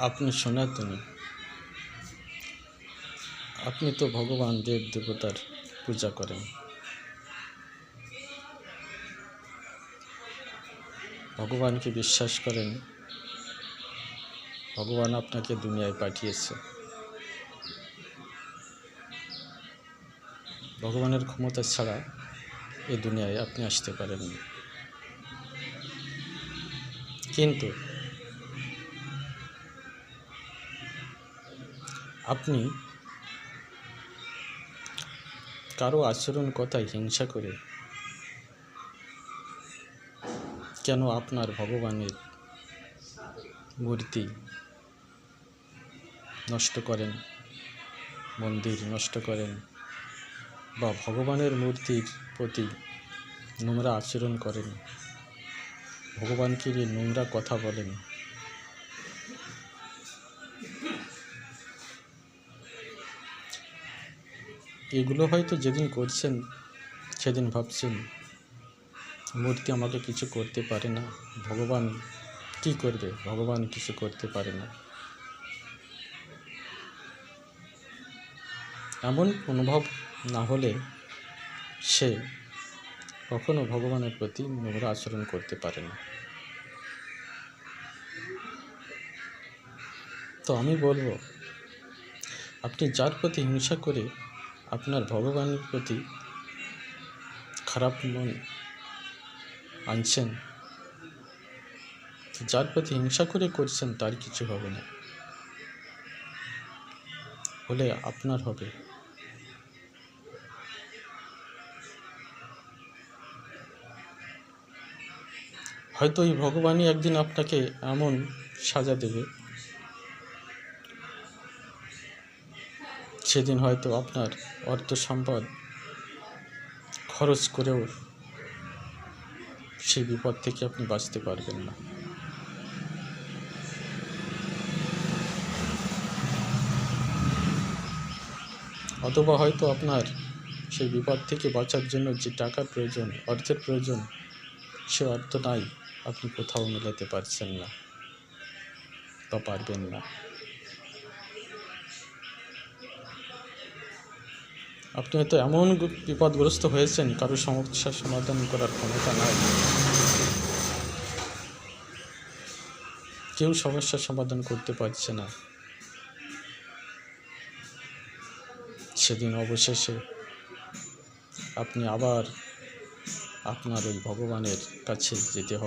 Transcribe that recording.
আপনি সনাতনী, আপনি তো ভগবান দেব দেবতার পূজা করেন, ভগবানকে বিশ্বাস করেন। ভগবান আপনাকে দুনিয়ায় পাঠিয়েছে। ভগবানের ক্ষমতা ছাড়া এ দুনিয়ায় আপনি আসতে পারেননি। কিন্তু আপনি কারো আচরণ কথায় হিংসা করে কেন আপনার ভগবানের মূর্তি নষ্ট করেন, মন্দির নষ্ট করেন, বা ভগবানের মূর্তির প্রতি নোংরা আচরণ করেন, ভগবানকে নিয়ে নোংরা কথা বলেন? এগুলো হয়তো যেদিন করছেন সেদিন ভাবছেন মূর্তি আমাকে কিছু করতে পারে না, ভগবান কি করবে, ভগবান কিছু করতে পারে না। এমন অনুভব না হলে সে কখনো ভগবানের প্রতি নোংরা আচরণ করতে পারে না। তো আমি বলবো, আপনি যার প্রতি হিংসা করে আপনার ভগবানের প্রতি খারাপ মন আনছেন, যার প্রতি হিংসা করে করছেন তার কিছু হবে না, হলে আপনার হবে। হয়তো এই ভগবানই একদিন আপনাকে এমন সাজা দেবে, সেদিন হয়তো আপনার অর্থ সম্পদ খরচ করেও সেই বিপদ থেকে আপনি বাঁচতে পারবেন না। অথবা হয়তো আপনার সেই বিপদ থেকে বাঁচার জন্য যে টাকার প্রয়োজন, অর্থের প্রয়োজন, সে অর্থ নাই, আপনি কোথাও মেলাতে পারছেন না বা পারবেন না। আপনি হয়তো এমন বিপদগ্রস্ত হয়েছেন, কারো সমস্যার সমাধান করার ক্ষমতা নাই, কেউ সমস্যার সমাধান করতে পারছে না। সেদিন অবশেষে আপনি আবার আপনার ওই ভগবানের কাছে যেতে হবে।